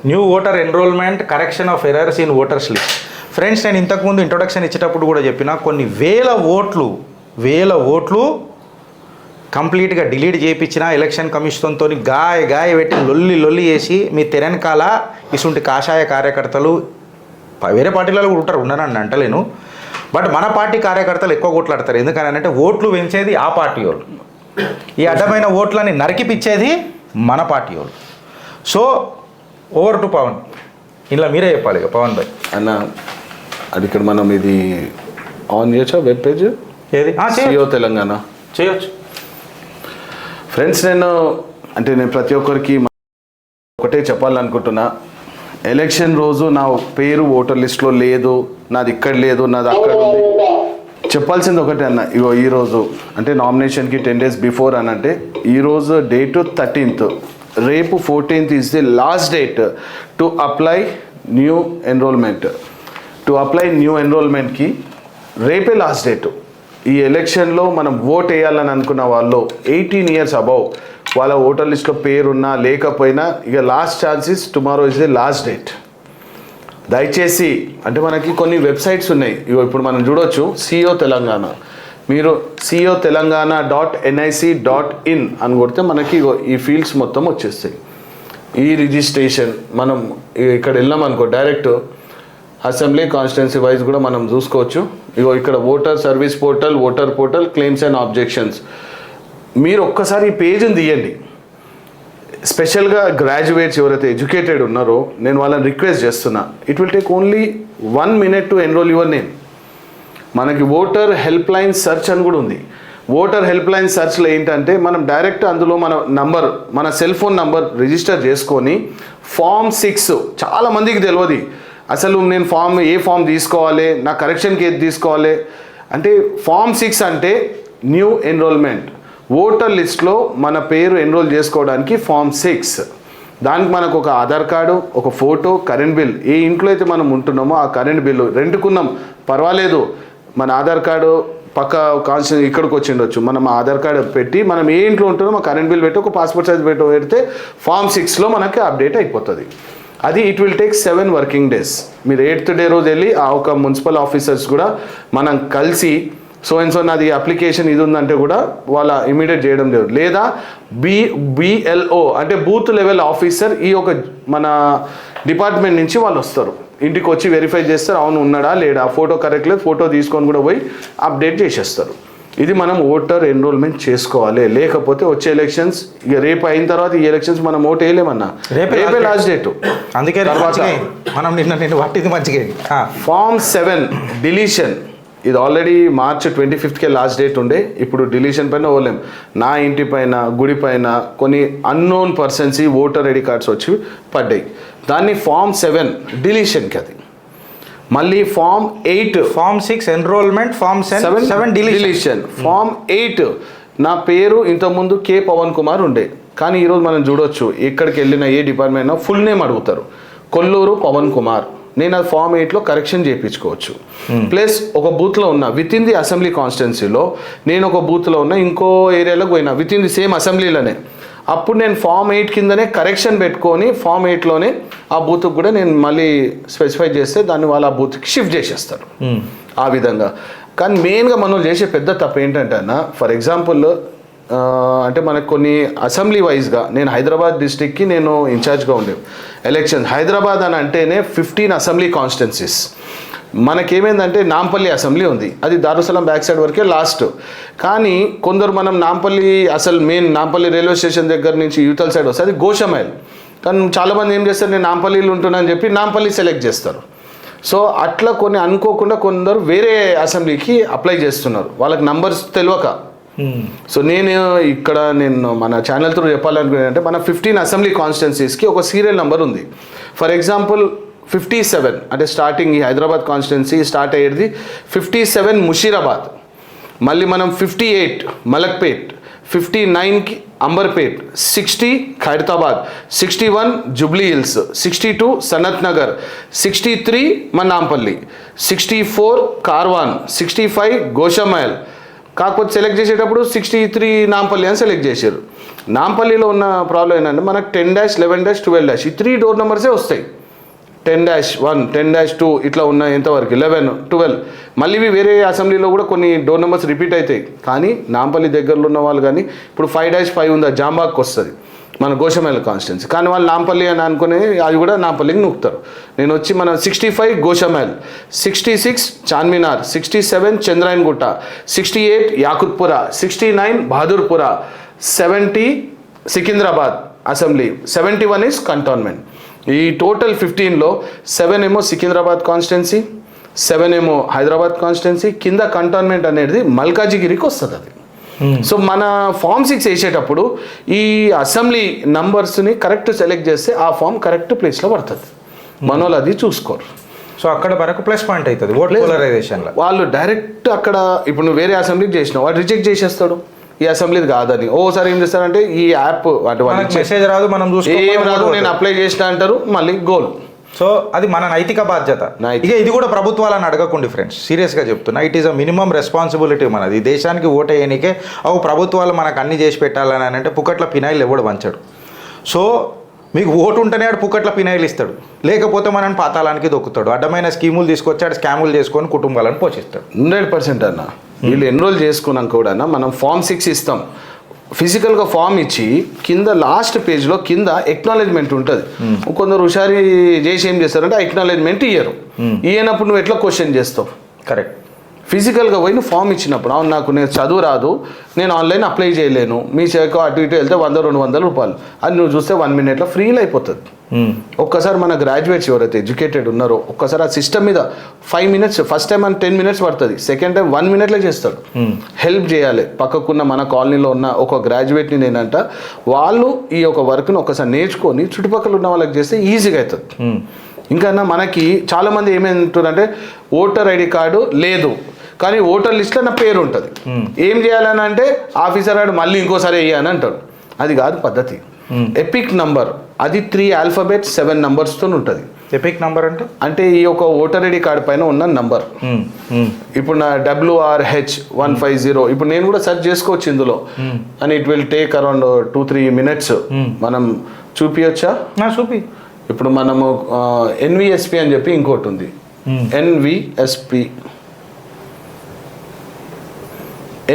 New voter enrolment correction of errors in voters list. Friends, నేను ఇంతకుముందు introduction ఇచ్చేటప్పుడు కూడా చెప్పిన కొన్ని వేల ఓట్లు కంప్లీట్గా డిలీట్ చేయించిన ఎలక్షన్ కమిషన్తో గాయ పెట్టి లొల్లి చేసి మీ తెరెనకాల ఇసుంటి కాషాయ కార్యకర్తలు వేరే పార్టీలలో కూడా ఉంటారు, ఉన్నారని అంటలేను, బట్ మన పార్టీ కార్యకర్తలు ఎక్కువ కొట్లాడతారు. ఎందుకనంటే ఓట్లు పెంచేది ఆ పార్టీ వాళ్ళు, ఈ అడ్డమైన ఓట్లని నరికిపిచ్చేది మన పార్టీ వాళ్ళు. So over to Pawan. ఇలా మీరే చెప్పాలి ఇక పవన్ భాయ్. అన్న అది ఇక్కడ మనం ఇది ఆన్ చేయొచ్చా వెబ్ పేజ్? ఏది? సియో తెలంగాణ చేయొచ్చు. ఫ్రెండ్స్, నేను ప్రతి ఒక్కరికి ఒకటే చెప్పాలనుకుంటున్నా. ఎలక్షన్ రోజు నా పేరు ఓటర్ లిస్ట్లో లేదు, నాది ఇక్కడ లేదు, నాది అక్కడ ఉంది. చెప్పాల్సింది ఒకటే అన్న, ఇగో ఈరోజు అంటే నామినేషన్కి 10 days బిఫోర్ అని అంటే ఈరోజు డేటు 13th, రేపు 14th is the last date to apply new enrolment. కి రేపే లాస్ట్ డేటు. ఈ ఎలక్షన్లో మనం ఓట్ వేయాలని అనుకున్న వాళ్ళు 18 years అబౌవ్ వాళ్ళ ఓటర్ లిస్ట్లో పేరున్నా లేకపోయినా ఇక last chances tomorrow is the last date. దయచేసి అంటే మనకి కొన్ని వెబ్సైట్స్ ఉన్నాయి, ఇప్పుడు మనం చూడొచ్చు సియో తెలంగాణ. మీరు cio.telangana.nic.in అని కొడితే మనకి ఈ ఫీల్డ్స్ మొత్తం వచ్చేస్తాయి. ఈ రిజిస్ట్రేషన్ మనం ఇక్కడ వెళ్ళాం అనుకో, డైరెక్ట్ అసెంబ్లీ కాన్స్టిట్యున్సీ వైజ్ కూడా మనం చూసుకోవచ్చు. ఇక్కడ voter service portal, voter portal, claims and objections. మీరు ఒక్కసారి ఈ పేజ్ని తీయండి. స్పెషల్గా గ్రాడ్యుయేట్స్ ఎవరైతే ఎడ్యుకేటెడ్ ఉన్నారో నేను వాళ్ళని రిక్వెస్ట్ చేస్తున్నా, it will take only 1 minute to enrol your name. మనకి ఓటర్ హెల్ప్ లైన్ సెర్చ్ అని కూడా ఉంది. ఓటర్ హెల్ప్ లైన్ సెర్చ్లో ఏంటంటే మనం డైరెక్ట్ అందులో మన సెల్ ఫోన్ నంబర్ రిజిస్టర్ చేసుకొని ఫామ్ 6 చాలామందికి తెలియదు అసలు నేను ఏ ఫామ్ తీసుకోవాలి, నా కరెక్షన్కి ఏది తీసుకోవాలి అంటే. ఫామ్ 6 అంటే న్యూ ఎన్రోల్మెంట్. ఓటర్ లిస్ట్లో మన పేరు ఎన్రోల్ చేసుకోవడానికి ఫామ్ 6. దానికి మనకు ఒక ఆధార్ కార్డు, ఒక ఫోటో, కరెంట్ బిల్. ఏ ఇంట్లో అయితే మనం ఉంటున్నామో ఆ కరెంట్ బిల్లు, రెంట్కున్నాం పర్వాలేదు, మన ఆధార్ కార్డు పక్క కాన్స్టిట్యూషన్ ఇక్కడికి వచ్చి ఉండొచ్చు, మనం ఆధార్ కార్డు పెట్టి మనం ఏ ఇంట్లో ఉంటున్నామో కరెంట్ బిల్ పెట్టి ఒక పాస్పోర్ట్ సైజ్ పెడితే ఫామ్ 6లో మనకి అప్డేట్ అయిపోతుంది. అది it will take 7 working days. మీరు 8th day రోజు వెళ్ళి ఆ ఒక మున్సిపల్ ఆఫీసర్స్ కూడా మనం కలిసి సో నాది అప్లికేషన్ ఇది ఉందంటే కూడా వాళ్ళ ఇమీడియట్ చేయడం లేదు. లేదా BLO అంటే బూత్ లెవెల్ ఆఫీసర్, ఈ ఒక మన డిపార్ట్మెంట్ నుంచి వాళ్ళు వస్తారు, ఇంటికి వచ్చి వెరిఫై చేస్తారు, అవును ఉన్నాడా లేడా, ఫోటో కరెక్ట్ లేదు, ఫోటో తీసుకొని కూడా పోయి అప్డేట్ చేసేస్తారు. ఇది మనం ఓటర్ ఎన్రోల్మెంట్ చేసుకోవాలి. లేకపోతే వచ్చే ఎలక్షన్స్ ఇక రేపు అయిన తర్వాత ఈ ఎలక్షన్స్ మనం ఓట్ వేయలేమన్నా, రేపే లాస్ట్ డేట్. అందుకే మనం నిన్న వాటిది మంచిగా. ఫామ్ 7 డిలీషన్, ఇది already March 25th last date ఉండే. ఇప్పుడు డిలీషన్ పైన ఓలేం. నా ఇంటి పైన, గుడి పైన కొన్ని unknown persons voter ID cards వచ్చి పడ్డాయి. దాన్ని ఫామ్ 7 డిలీషన్కి. అది మళ్ళీ form 8 form 6 enrolment, form 7 deletion. Form 8 నా పేరు ఇంతకుముందు K. పవన్ కుమార్ ఉండే, కానీ ఈరోజు మనం చూడొచ్చు ఎక్కడికి వెళ్ళిన ఏ డిపార్ట్మెంట్ ఫుల్ నేమ్ అడుగుతారు, కొల్లూరు పవన్ కుమార్. నేను అది ఫామ్ 8లో కరెక్షన్ చేయించుకోవచ్చు. ప్లస్ ఒక బూత్లో ఉన్నా విత్ ఇన్ ది అసెంబ్లీ కాన్స్టిట్యున్సీలో, నేను ఒక బూత్లో ఉన్నా ఇంకో ఏరియాలోకి పోయినా విత్ ఇన్ ది సేమ్ అసెంబ్లీలోనే, అప్పుడు నేను ఫామ్ 8 కిందనే కరెక్షన్ పెట్టుకొని ఫామ్ 8లోనే ఆ బూత్కి కూడా నేను మళ్ళీ స్పెసిఫై చేస్తే దాన్ని వాళ్ళు ఆ బూత్కి షిఫ్ట్ చేసేస్తారు ఆ విధంగా. కానీ మెయిన్గా మనం చేసే పెద్ద తప్పు ఏంటంటే అన్న, ఫర్ ఎగ్జాంపుల్ అంటే మనకు కొన్ని అసెంబ్లీ వైజ్గా నేను హైదరాబాద్ డిస్టిక్కి నేను ఇన్ఛార్జ్గా ఉండేవి ఎలక్షన్. హైదరాబాద్ అని అంటేనే 15 అసెంబ్లీ కాన్స్టిట్యున్సీస్. మనకేమైందంటే నాంపల్లి అసెంబ్లీ ఉంది, అది దారుసలం బ్యాక్ సైడ్ వరకే లాస్ట్. కానీ కొందరు మనం నాంపల్లి అసలు మెయిన్ నాంపల్లి రైల్వే స్టేషన్ దగ్గర నుంచి యూతల్ సైడ్ వస్తే అది గోషమైల్. కానీ చాలామంది ఏం చేస్తారు, నేను నాంపల్లిలో ఉంటున్నా అని చెప్పి నాంపల్లి సెలెక్ట్ చేస్తారు. సో అట్లా కొన్ని అనుకోకుండా కొందరు వేరే అసెంబ్లీకి అప్లై చేస్తున్నారు, వాళ్ళకి నంబర్స్ తెలియక. సో నేను మన ఛానల్ త్రూ చెప్పాలనుకునేది మన 15 అసెంబ్లీ కాన్స్టిట్యున్సీస్కి ఒక సీరియల్ నెంబర్ ఉంది. ఫర్ ఎగ్జాంపుల్ 57 అంటే స్టార్టింగ్ ఈ హైదరాబాద్ కాన్స్టిట్యున్సీ స్టార్ట్ అయ్యేది 57 ముషీరాబాద్, మళ్ళీ మనం 58 మలక్పేట్, 59కి అంబర్పేట్, 60 ఖైరతాబాద్, 61 జుబ్లీ హిల్స్, 62 సనత్ నగర్, 63 మన నాంపల్లి, 64 కార్వాన్, 65 గోషమైల్. కాకపోతే సెలెక్ట్ చేసేటప్పుడు 63 నాంపల్లి అని సెలెక్ట్ చేశారు. నాంపల్లిలో ఉన్న ప్రాబ్లం ఏంటంటే మనకు 10-, 11-, 12-, ఈ 3 డోర్ నెంబర్సే వస్తాయి. 10-1, 10-2 ఇట్లా ఉన్న ఎంతవరకు 11, 12. మళ్ళీ ఇవి వేరే అసెంబ్లీలో కూడా కొన్ని డోర్ నెంబర్స్ రిపీట్ అవుతాయి. కానీ నాంపల్లి దగ్గరలో ఉన్న వాళ్ళు కానీ ఇప్పుడు 5-5 ఉందా జాంబాగ్కి వస్తుంది మన గోషామైల్ కాన్స్టిట్యున్సీ, కానీ వాళ్ళు నాంపల్లి అని అనుకుని అది కూడా నాంపల్లికి నూకుతారు. నేను వచ్చి మన 65 Goshamahal, 66 Charminar, 67 Chandrayangutta, 68 Yakutpura, 69 Bahadurpura, 70 Secunderabad assembly, 71 is cantonment. ఈ టోటల్ 15లో 7 ఏమో సికింద్రాబాద్ కాన్స్టిట్యున్సీ, 7 ఏమో హైదరాబాద్ కాన్స్టిట్యున్సీ, కింద కంటోన్మెంట్ అనేది మల్కాజిగిరికి వస్తుంది అది. సో మన ఫామ్ 6 వేసేటప్పుడు ఈ అసెంబ్లీ నంబర్స్ని కరెక్ట్ సెలెక్ట్ చేస్తే ఆ ఫామ్ కరెక్ట్ ప్లేస్లో పడుతుంది. మన వాళ్ళు అది చూసుకోరు. సో అక్కడ వరకు ప్లస్ పాయింట్ అవుతుంది ఓట్ పోలరైజేషన్లో. వాళ్ళు డైరెక్ట్ అక్కడ ఇప్పుడు నువ్వు వేరే అసెంబ్లీకి చేసినావు, వాడు రిజెక్ట్ చేసేస్తాడు ఈ అసెంబ్లీది కాదని. ఓసారి ఏం చేస్తారంటే ఈ యాప్ మెసేజ్ రాదు, మనం ఏం రాదు, నేను అప్లై చేసిన అంటారు, మళ్ళీ గోల్. సో అది మన నైతిక బాధ్యత. ఇక ఇది కూడా ప్రభుత్వాలను అడగకండి ఫ్రెండ్స్, సీరియస్గా చెప్తున్నా. It is a minimum responsibility మనది. దేశానికి ఓటు వేయనికే అవు ప్రభుత్వాలు మనకు అన్ని చేసి పెట్టాలని అంటే పుక్కట్ల పినాయిలు ఎవడు వంచాడు. సో మీకు ఓటు ఉంటేనే ఆడు పుక్కట్ల పినాయిలు ఇస్తాడు, లేకపోతే మనం పాతాళానికి దొక్కుతాడు. అడ్డమైన స్కీములు తీసుకొచ్చాడు, స్కాములు చేసుకొని కుటుంబాలను పోషిస్తాడు. 100% అన్న. వీళ్ళు ఎన్రోల్ చేసుకున్నాక కూడా మనం ఫామ్ 6 ఇస్తాం, ఫిజికల్గా ఫామ్ ఇచ్చి కింద లాస్ట్ పేజ్లో కింద ఎక్నాలెడ్జ్మెంట్ ఉంటుంది. కొందరు హుషారి చేసి ఏం చేస్తారంటే ఎక్నాలెడ్జ్మెంట్ ఇయ్యరు. ఇయ్యనప్పుడు నువ్వు ఎట్లా క్వశ్చన్ చేస్తావు? కరెక్ట్. ఫిజికల్గా పోయి నువ్వు ఫామ్ ఇచ్చినప్పుడు అవును నాకు నేను చదువు రాదు, నేను ఆన్లైన్ అప్లై చేయలేను, మీ చేకో అటు ఇటు వెళ్తే 100-200 రూపాయలు, అది నువ్వు చూస్తే 1 minute ఫ్రీలో అయిపోతుంది. ఒక్కసారి మన గ్రాడ్యుయేట్స్ ఎవరైతే ఎడ్యుకేటెడ్ ఉన్నారో ఒక్కసారి ఆ సిస్టమ్ మీద 5 minutes, ఫస్ట్ టైం అని 10 minutes పడుతుంది, సెకండ్ టైం 1 minute చేస్తాడు. హెల్ప్ చేయాలి. పక్కకున్న మన కాలనీలో ఉన్న ఒక గ్రాడ్యుయేట్ని నేనంట, వాళ్ళు ఈ ఒక వర్క్ని ఒకసారి నేర్చుకొని చుట్టుపక్కల ఉన్న వాళ్ళకి చేస్తే ఈజీగా అవుతుంది. ఇంకా మనకి చాలామంది ఏమంటారంటే ఓటర్ ఐడి కార్డు లేదు కానీ ఓటర్ లిస్ట్లో నా పేరు ఉంటుంది, ఏం చేయాలని అంటే ఆఫీసర్ ఆడు మళ్ళీ ఇంకోసారి వేయని అంటాడు. అది కాదు పద్ధతి. ఎపిక్ నంబర్ అది 3 alphabets 7 numbers ఉంటుంది. ఎపిక్ నంబర్ అంటే ఈ యొక్క ఓటర్ ఐడి కార్డు పైన ఉన్న నంబర్. ఇప్పుడు నా WRH150, ఇప్పుడు నేను కూడా సెర్చ్ చేసుకోవచ్చు ఇందులో అని it will take around 2-3 minutes. మనం చూపించచ్చా? చూపి. ఇప్పుడు మనము NVSP అని చెప్పి ఇంకోటి ఉంది,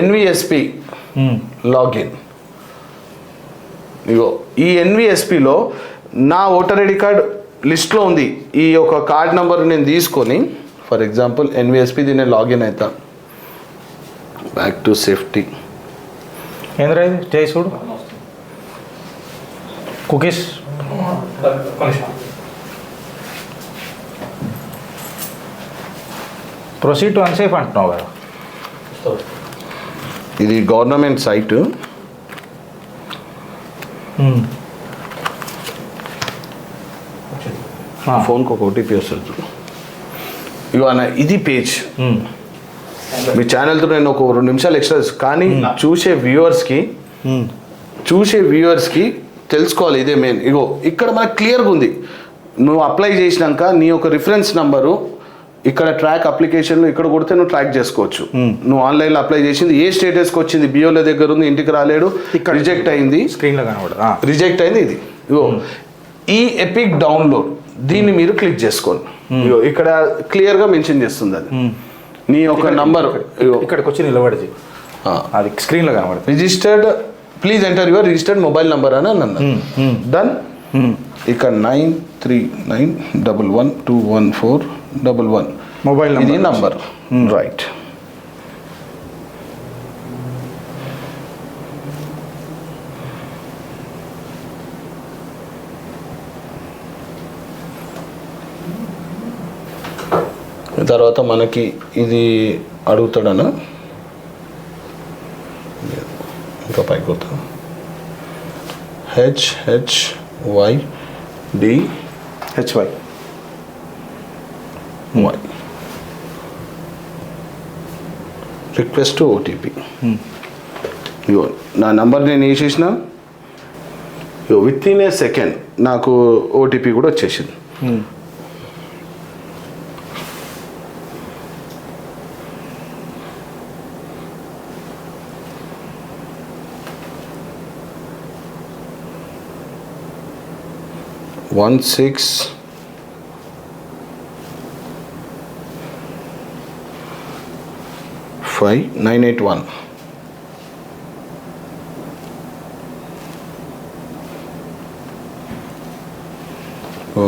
NVSP లాగిన్. ఇగో ఈ NVSPలో నా ఓటర్ ఐడి కార్డ్ లిస్ట్లో ఉంది. ఈ యొక్క కార్డ్ నెంబర్ నేను తీసుకొని ఫర్ ఎగ్జాంపుల్ NVSP దీన్ని లాగిన్ అవుతా. Back to safety. ఏంద్రా ఇది చూడు కుకీస్. ప్రొసీడ్ టు అన్సేఫ్ అంటున్నావు కదా. ఇది గవర్నమెంట్ సైట్. ఫోన్కి ఒక OTP వస్తుంది. ఇగో అన్న ఇది పేజ్. మీ ఛానల్తో నేను ఒక 2 నిమిషాలు ఎక్స్ట్రా, కానీ చూసే వ్యూవర్స్కి తెలుసుకోవాలి, ఇదే మెయిన్. ఇగో ఇక్కడ మనకు క్లియర్గా ఉంది, నువ్వు అప్లై చేసినాక నీ యొక్క రిఫరెన్స్ నంబరు ఇక్కడ ట్రాక్ అప్లికేషన్లో ఇక్కడ కొడితే నువ్వు ట్రాక్ చేసుకోవచ్చు. నువ్వు ఆన్లైన్లో అప్లై చేసింది ఏ స్టేటస్కి వచ్చింది, బిఓల దగ్గర ఉంది, ఇంటికి రాలేడు, ఇక్కడ రిజెక్ట్ అయింది, స్క్రీన్లో కనబడదు, రిజెక్ట్ అయింది. ఇది ఇగో ఈ ఎపిక్ డౌన్లోడ్, దీన్ని మీరు క్లిక్ చేసుకోండి. ఇగో ఇక్కడ క్లియర్గా మెన్షన్ చేస్తుంది అది నీ యొక్క నంబర్. ఇక్కడికి వచ్చి నిలబడి అది స్క్రీన్లో కనబడుతుంది. Registered, please enter your registered mobile number అని అన్న. డన్. ఇక్కడ 9391121411 మొబైల్ ఇది నంబర్. రైట్. తర్వాత మనకి ఇది అడుగుతాడను, ఇంకా పైకి వస్తాను. HHYDHY request OTP. ఇగో నా నంబర్ నేను వేసేసిన, ఇగో విత్ ఇన్ ఏ సెకండ్ నాకు OTP కూడా వచ్చేసింది. 981.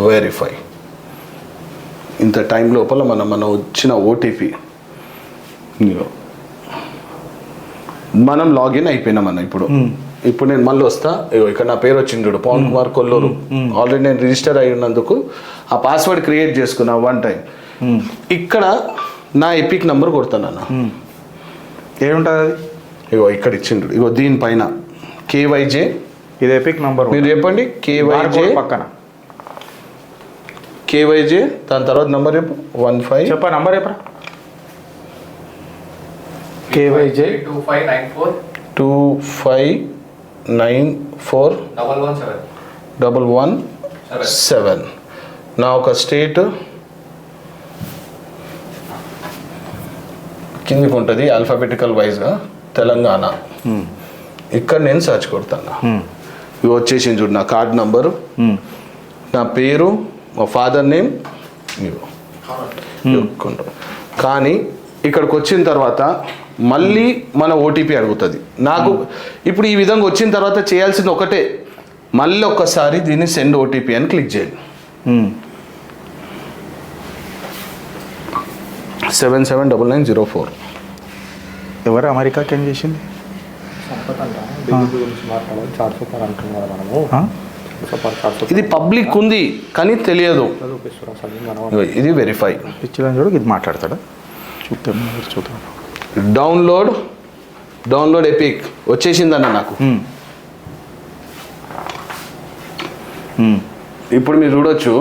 వెరిఫై. ఇంత టైం లోపల మన వచ్చిన ఓటీపీ మనం లాగిన్ అయిపోయినాం అన్న. ఇప్పుడు నేను మళ్ళీ వస్తా. ఇక్కడ నా పేరు వచ్చింది చూడు, పవన్ కుమార్ కొల్లూరు. ఆల్రెడీ నేను రిజిస్టర్ అయి ఉన్నందుకు ఆ పాస్వర్డ్ క్రియేట్ చేసుకున్నా వన్ టైం. ఇక్కడ నా ఎపిక్ నెంబర్ కొడతాను అన్న. ఏముంటుంది అది? ఇక్కడ ఇచ్చిండు. దీనిపైన కేవైజే, ఇది ఎపిక్ నంబర్. మీరు చెప్పండి. కేవైజే పక్కన కేవైజే, దాని తర్వాత నంబర్ చెప్పు. 15 చెప్పా నంబర్ చెప్పరా. కేవైజే 25941117. నా ఒక స్టేట్ కిందికి ఉంటుంది ఆల్ఫాబెటికల్ వైజ్గా, తెలంగాణ. ఇక్కడ నేను సర్చ్ కొడతాను. ఇవి వచ్చేసింది చూడు, నా కార్డ్ నంబరు, నా పేరు, మా ఫాదర్ నేమ్. కానీ ఇక్కడికి వచ్చిన తర్వాత మళ్ళీ మన ఓటీపీ అడుగుతుంది నాకు. ఇప్పుడు ఈ విధంగా వచ్చిన తర్వాత చేయాల్సింది ఒకటే, మళ్ళీ ఒక్కసారి దీన్ని సెండ్ ఓటీపీ అని క్లిక్ చేయండి. 779904. ఎవరు అమెరికాకి ఏం చేసింది? ఇది పబ్లిక్ ఉంది కానీ తెలియదు. ఇది వెరిఫై. చూడు, ఇది మాట్లాడతాడా? చూద్దాం. డౌన్లోడ్ ఎపిక్ వచ్చేసిందన్న నాకు. ఇప్పుడు మీరు చూడొచ్చు,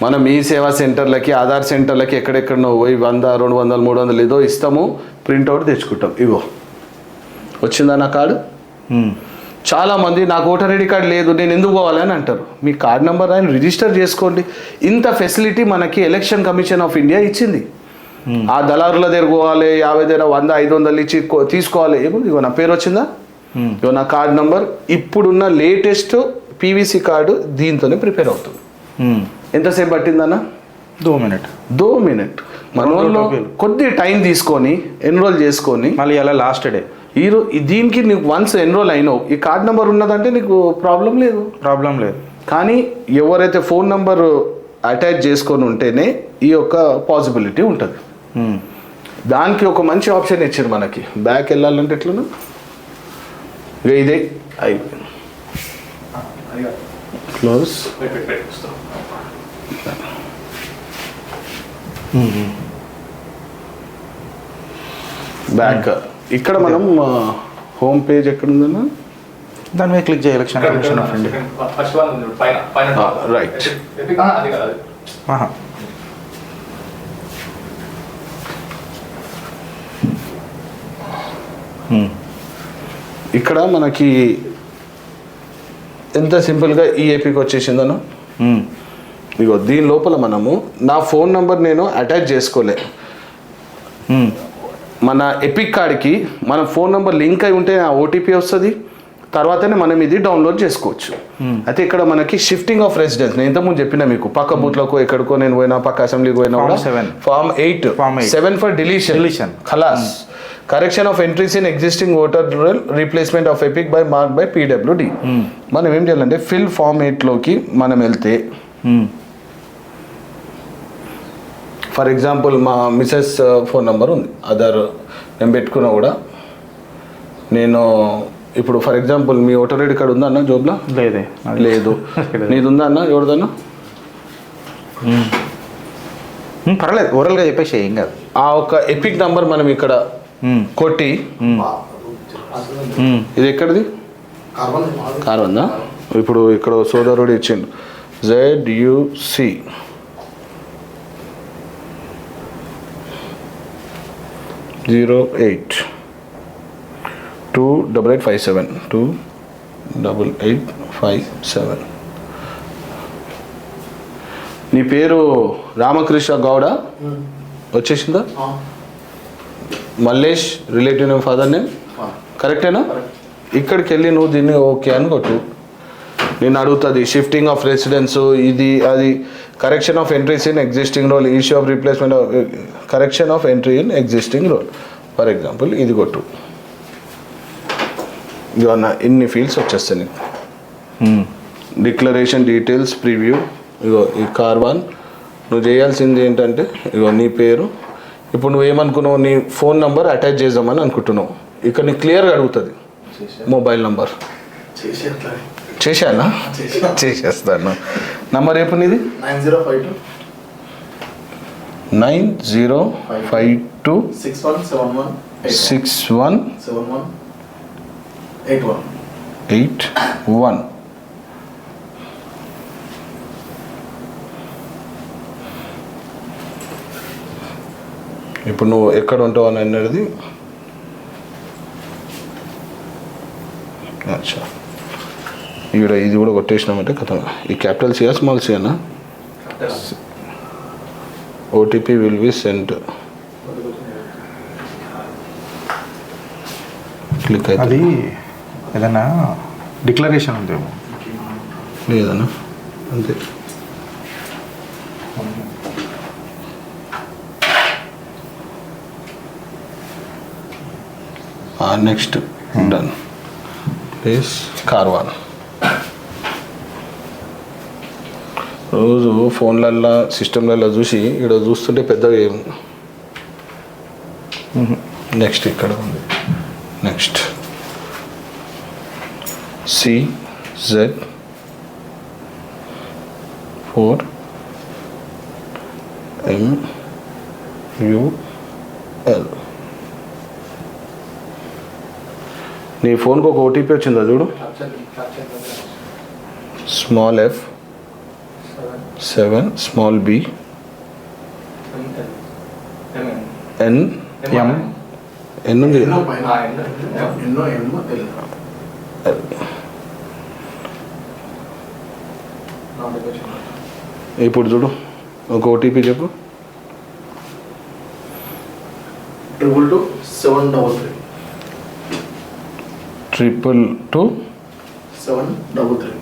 మనం ఈ సేవా సెంటర్లకి, ఆధార్ సెంటర్లకి ఎక్కడెక్కడనో పోయి 100, 200, 300 ఏదో ఇస్తాము, ప్రింట్అవుట్ తెచ్చుకుంటాం. ఇగో వచ్చిందన్న కార్డు. చాలామంది నాకు ఓటర్ ఐడి కార్డు లేదు, నేను ఎందుకు పోవాలి అని అంటారు. మీ కార్డ్ నెంబర్ ఆయన రిజిస్టర్ చేసుకోండి. ఇంత ఫెసిలిటీ మనకి ఎలక్షన్ కమిషన్ ఆఫ్ ఇండియా ఇచ్చింది. ఆ దళారుల దగ్గర పోవాలి, 50 దగ్గర 100, 500 ఇచ్చి తీసుకోవాలి. ఇగో నా పేరు వచ్చిందా, ఇగో నా కార్డ్ నెంబర్. ఇప్పుడున్న లేటెస్ట్ పీవీసీ కార్డు దీంతోనే ప్రిపేర్ అవుతుంది. ఎంతసేపు పట్టిందన్న? 2 మినిట్. మన వాళ్ళు కొద్ది టైం తీసుకొని ఎన్రోల్ చేసుకొని మళ్ళీ అలా లాస్ట్ డే దీనికి నీకు వన్స్ ఎన్రోల్ అయినావు, ఈ కార్డ్ నెంబర్ ఉన్నదంటే నీకు ప్రాబ్లం లేదు. కానీ ఎవరైతే ఫోన్ నెంబర్ అటాచ్ చేసుకొని ఉంటేనే ఈ యొక్క పాసిబిలిటీ ఉంటుంది. దానికి ఒక మంచి ఆప్షన్ ఇచ్చారు మనకి. బ్యాక్ వెళ్ళాలంటే ఎట్లా ఇదే అయిపోయింది. క్లోజ్. బ్యాక్. ఇక్కడ మనం హోమ్ పేజ్ ఎక్కడ ఉందన్నా, దాని మీద క్లిక్ చేయాలి. Election commission of India. Right. ఇక్కడ మనకి ఎంత సింపుల్గా ఈ ఏపీకి వచ్చేసిందను. ఇగో దీని లోపల మనము నా ఫోన్ నెంబర్ నేను అటాచ్ చేసుకోలే. మన ఎపిక్ కార్డ్కి మన ఫోన్ నెంబర్ లింక్ అయి ఉంటే ఆ ఓటీపీ వస్తుంది. తర్వాతనే మనం ఇది డౌన్లోడ్ చేసుకోవచ్చు. అయితే ఇక్కడ మనకి షిఫ్టింగ్ ఆఫ్ రెసిడెన్స్, నేను ఇంతకుముందు చెప్పిన మీకు, పక్క బూత్లకు ఎక్కడికో నేను పోయినా, పక్క అసెంబ్లీకి పోయినా కూడా Form 8 7 ఫర్ డిలీషన్ ఖలాస్. Correction of entries in existing voter roll, replacement of EPIC by mark by PWD. మనం ఏం చేయాలంటే ఫిల్ Form 8లోకి మనం వెళ్తే, ఫర్ ఎగ్జాంపుల్ మా మిసెస్ ఫోన్ నెంబర్ ఉంది, అదర్ నేను పెట్టుకున్నా కూడా. నేను ఇప్పుడు ఫర్ ఎగ్జాంపుల్ మీ ఓటర్ ఐడి కార్డు ఉందా అన్న జోబ్లో? లేదు. నీది ఉందా అన్న? ఎవరిదన్నా? పర్లేదు, ఓరల్గా చెప్పేసి ఏం కాదు. ఆ ఒక ఎపిక్ నంబర్ మనం ఇక్కడ కొట్టి, ఇది ఎక్కడిది? కార్వందా? ఇప్పుడు ఇక్కడ సోదరుడు ఇచ్చిండు ZUC 08 28857 28857. నీ పేరు రామకృష్ణ గౌడ వచ్చేసిందా? Mallesh relative name, father name కరెక్టేనా? ఇక్కడికి వెళ్ళి నువ్వు దీన్ని ఓకే అని కొట్టు. నేను అడుగుతుంది షిఫ్టింగ్ ఆఫ్ రెసిడెన్స్, ఇది అది, correction of entries in existing roll, issue of replacement, correction of entry in existing roll. For example ఇది కొట్టు, ఇవన్న ఇన్ని ఫీల్డ్స్ వచ్చేస్తాయి నీకు. డిక్లరేషన్ డీటెయిల్స్ ప్రివ్యూ, ఇగో ఈ కార్వాన్. నువ్వు చేయాల్సింది ఏంటంటే ఇగో నీ పేరు, ఇప్పుడు నువ్వేమనుకున్నావు, నీ ఫోన్ నెంబర్ అటాచ్ చేద్దామని అనుకుంటున్నావు. ఇక్కడ నీకు క్లియర్గా అడుగుతుంది మొబైల్ నంబర్. చేశానా? చేసేస్తాను. నంబర్ ఏపు నీది? 9052 6171. ఇప్పుడు నువ్వు ఎక్కడ ఉంటావు అని అన్నది. అచ్చా, ఇక్కడ ఇది కూడా కొట్టేసినామంటే కథ. ఈ క్యాపిటల్ సియా స్మాల్ సియానా? OTP will be sent. Click అయితే అది ఏదన్నా డిక్లరేషన్ ఉందేమో లేదన్నా, అంతే. Next done. ప్లీజ్ కార్వాన్. రోజు ఫోన్లల్లో సిస్టంలలో చూసి ఇక్కడ చూస్తుంటే పెద్దగా ఏం. నెక్స్ట్ ఇక్కడ ఉంది. Next CZ4MUL. నీ ఫోన్కి ఒక ఓటీపీ వచ్చిందా చూడు. Small F 7 small B N M N ఉంది. ఇప్పుడు చూడు ఒక ఓటీపీ చెప్పు. 222-733. 222-733.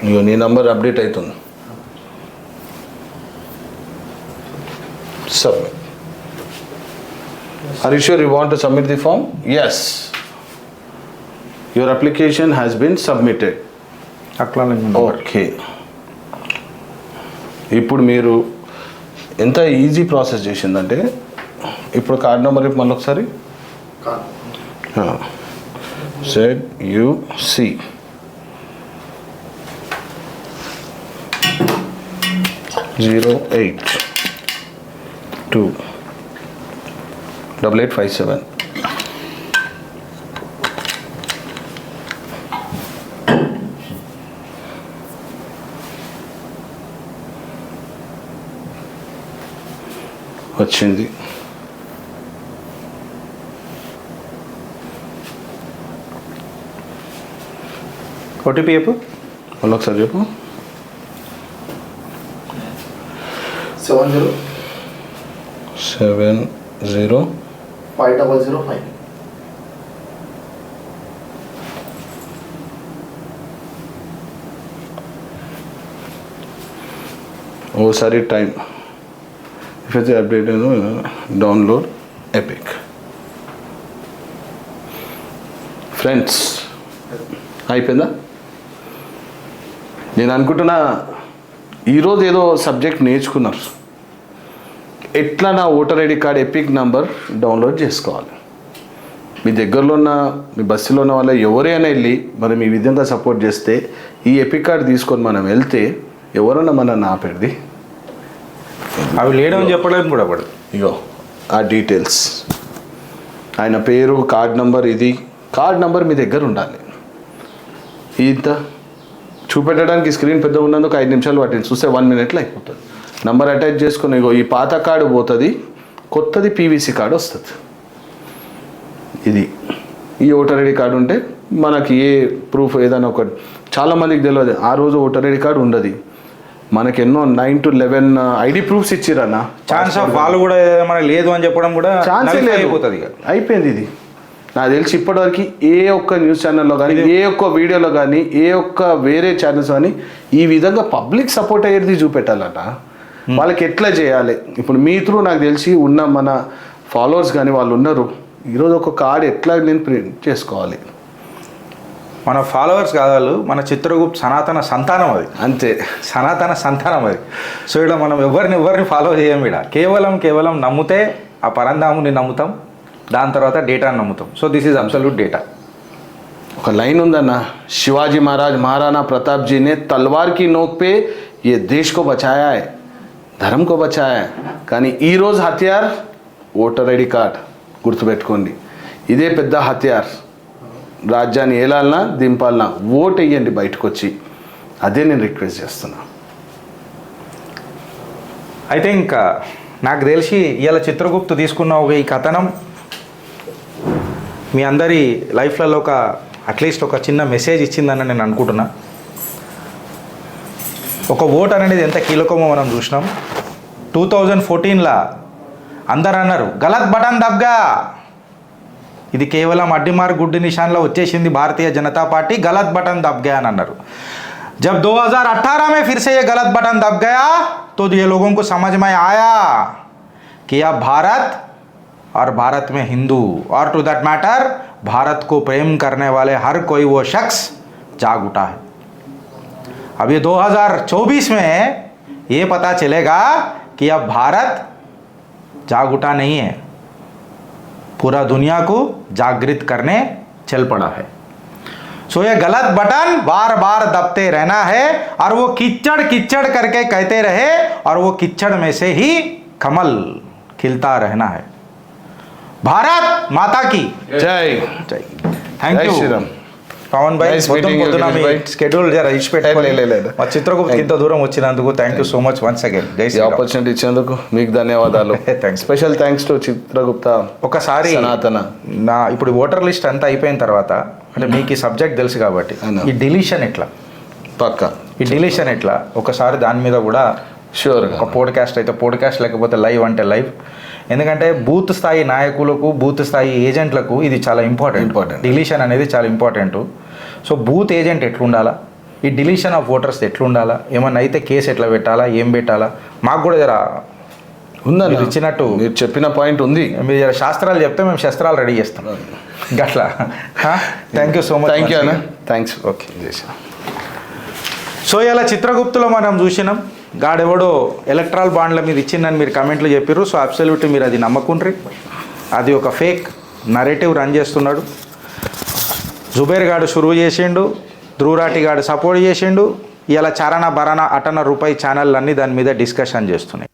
ఇగో నీ నంబర్ అప్డేట్ అవుతుంది. Submit. Are you sure you want to submit the form? Yes. Your application has been submitted. Okay. ఇప్పుడు మీరు ఎంత ఈజీ ప్రాసెస్ చేసిందంటే, ఇప్పుడు కార్డ్ నెంబర్ మళ్ళీ ఒకసారి ZUC 0828857. వచ్చింది. ఓటీపీ చెప్పు, మళ్ళీ ఒకసారి చెప్పు. 70 5005. ఓసారి time if update download epic. Friends అయిపోయిందా? నేను అనుకుంటున్నా ఈరోజు ఏదో సబ్జెక్ట్ నేర్చుకున్నారు. ఎట్లా నా voter ID card epic number download చేసుకోవాలి. మీ దగ్గరలో ఉన్న మీ బస్సులో ఉన్న వాళ్ళ ఎవరైనా వెళ్ళి మనం ఈ విధంగా సపోర్ట్ చేస్తే, ఈ ఎపిక్ కార్డ్ తీసుకొని మనం వెళ్తే ఎవరన్నా మన ఆపేది. అవి లేడని చెప్పడం కూడా పడదు. ఇగో ఆ డీటెయిల్స్, ఆయన పేరు, కార్డ్ నెంబర్. ఇది కార్డ్ నెంబర్ మీ దగ్గర ఉండాలి. ఇంత చూపెట్టడానికి స్క్రీన్ పెద్ద ఉన్నందుకు 5 నిమిషాలు పట్టింది, చూస్తే 1 మినిట్లో అయిపోతుంది. నంబర్ అటాచ్ చేసుకుని ఇగో ఈ పాత కార్డు పోతుంది, కొత్తది పీవీసీ కార్డు వస్తుంది. ఇది ఈ ఓటర్ ఐడి కార్డు ఉంటే మనకి ఏ ప్రూఫ్ ఏదైనా ఒకటి. చాలామందికి తెలియదు, ఆ రోజు ఓటర్ ఐడి కార్డు ఉండదు. మనకి ఎన్నో 9 to 11 ఐడి ప్రూఫ్స్ ఇచ్చిరన్న. ఛాన్స్ ఆఫ్ వాళ్ళు కూడా ఏమైనా లేదు అని చెప్పడం కూడా ఛాన్సే nullify లేదు, అయిపోతుంది ఇక. అయిపోయింది ఇది. నాకు తెలిసి ఇప్పటివరకు ఏ ఒక్క న్యూస్ ఛానల్లో కానీ, ఏ ఒక్క వీడియోలో కానీ, ఏ ఒక్క వేరే ఛానల్స్ కానీ ఈ విధంగా పబ్లిక్ సపోర్ట్ అయ్యేది చూపెట్టాలట. వాళ్ళకి ఎట్లా చేయాలి, ఇప్పుడు మీ త్రూ నాకు తెలిసి ఉన్న మన ఫాలోవర్స్ కానీ వాళ్ళు ఉన్నారు, ఈరోజు ఒక కార్డ్ ఎట్లా నేను ప్రింట్ చేసుకోవాలి. మన ఫాలోవర్స్ కాదు, మన చిత్రగుప్త సనాతన సంతానం అది, అంతే. సనాతన సంతానం అది. సో ఇక్కడ మనం ఎవరిని ఫాలో చేయం. ఇక్కడ కేవలం నమ్మితే ఆ పరంధాముని నమ్ముతాం, దాని తర్వాత డేటాని నమ్ముతాం. So this is absolute data. ఒక లైన్ ఉందన్న, శివాజీ महाराज महाराणा प्रताप जी ने तलवार की नोक पे ये देश को बचाया है, ధర్మ को बचाया है. కానీ ఈరోజు హత్యార్ ఓటర్ ఐడి కార్డ్. గుర్తుపెట్టుకోండి, ఇదే పెద్ద హత్యార్. రాజ్యాన్ని ఏలాలన్నా దింపాలన్నా ఓట్ వేయండి బయటకు వచ్చి. అదే నేను రిక్వెస్ట్ చేస్తున్నా. అయితే ఇంకా నాకు తెలిసి ఇవాళ చిత్రగుప్త తీసుకున్న ఒక ఈ కథనం మీ అందరి లైఫ్లలో అట్లీస్ట్ ఒక చిన్న మెసేజ్ ఇచ్చిందని నేను అనుకుంటున్నా. ఒక ఓట్ అనేది ఎంత కీలకమో మనం చూసినాం. 2014లా అందరు అన్నారు గలత్ బటన్ దబ్గా, ఇది కేవలం అడ్డిమార్ గుడ్డి నిషాన్లో వచ్చేసింది భారతీయ జనతా పార్టీ, గలత్ బటన్ దబ్ गया అని అన్నారు. जब 2018 में फिर से ये गलत बटन दब गया तो ये लोगों को समझ में आया कि अब भारत और भारत में हिंदू और टू दैट मैटर भारत को प्रेम करने वाले हर कोई वो शख्स जाग उठा है. अब ये 2024 में ये पता चलेगा कि अब भारत जाग उठा नहीं है, पूरा दुनिया को जागृत करने चल पड़ा है. सो ये गलत बटन बार बार दबते रहना है और वो कीचड़ करके कहते रहे और वो कीचड़ में से ही कमल खिलता रहना है. भारत माता की జై जय. थैंक జై यू శ్రీరామ్. పవన్ భాయ్. Nice మొత్తం meeting you, పొద్దున మీ గిరీష్ భాయ్. స్కెడ్యూల్ జర ఇచ్చి పెట్టుకోండి. లేదు. మా చిత్రగుప్త ఇంత దూరం వచ్చినందుకు thank you so much once again. జై ఈ శ్రీరామ్. ఆపర్చునిటీ ఇచ్చేందుకు మీకు ధన్యవాదాలు. Thanks. Special thanks to Chitragupta ఒకసారి సనాతన. నా ఇప్పుడు ఓటర్ లిస్ట్ అంతా అయిపోయిన తర్వాత అంటే మీకు ఈ సబ్జెక్ట్ తెలుసు కాబట్టి అవును. ఈ డిలీషన్ ఎట్లా, పక్క ఈ డిలీషన్ ఎట్లా ఒకసారి దాని మీద కూడా షూర్గా ఒక పోడ్కాస్ట్ అయితే పోడ్కాస్ట్, లేకపోతే లైవ్ అంటే లైవ్. ఎందుకంటే బూత్ స్థాయి నాయకులకు, బూత్ స్థాయి ఏజెంట్లకు ఇది చాలా ఇంపార్టెంట్. డిలీషన్ అనేది చాలా ఇంపార్టెంట్. సో బూత్ ఏజెంట్ ఎట్లుండాలా, ఈ డిలీషన్ ఆఫ్ ఓటర్స్ ఎట్లుండాలా, ఏమన్నా అయితే కేసు ఎట్లా పెట్టాలా, ఏం పెట్టాలా, మాకు కూడా జర ఉందన్న మీరు ఇచ్చినట్టు మీరు చెప్పిన పాయింట్ ఉంది. మీరు జర శాస్త్రాలు చెప్తే మేము శస్త్రాలు రెడీ చేస్తాం గట్లా. Thank you so much. Thank you అన్న. థ్యాంక్స్. ఓకే. సో ఇలా చిత్రగుప్తులో మనం చూసినాం, గాడెవడో ఎలక్ట్రాల్ బాండ్ల మీద ఇచ్చిందని మీరు కమెంట్లు చెప్పారు. సో అబ్సల్యూట్లీ మీరు అది నమ్మకుండ్రి, అది ఒక ఫేక్ నరేటివ్ రన్ చేస్తున్నాడు. జుబేర్ గాడు షురువు చేసిండు, ధ్రువరాటి గాడు సపోర్ట్ చేసిండు. ఇలా చారణ భరణ అటన రూపాయి ఛానల్ అన్నీ దాని మీద డిస్కషన్ చేస్తున్నాయి.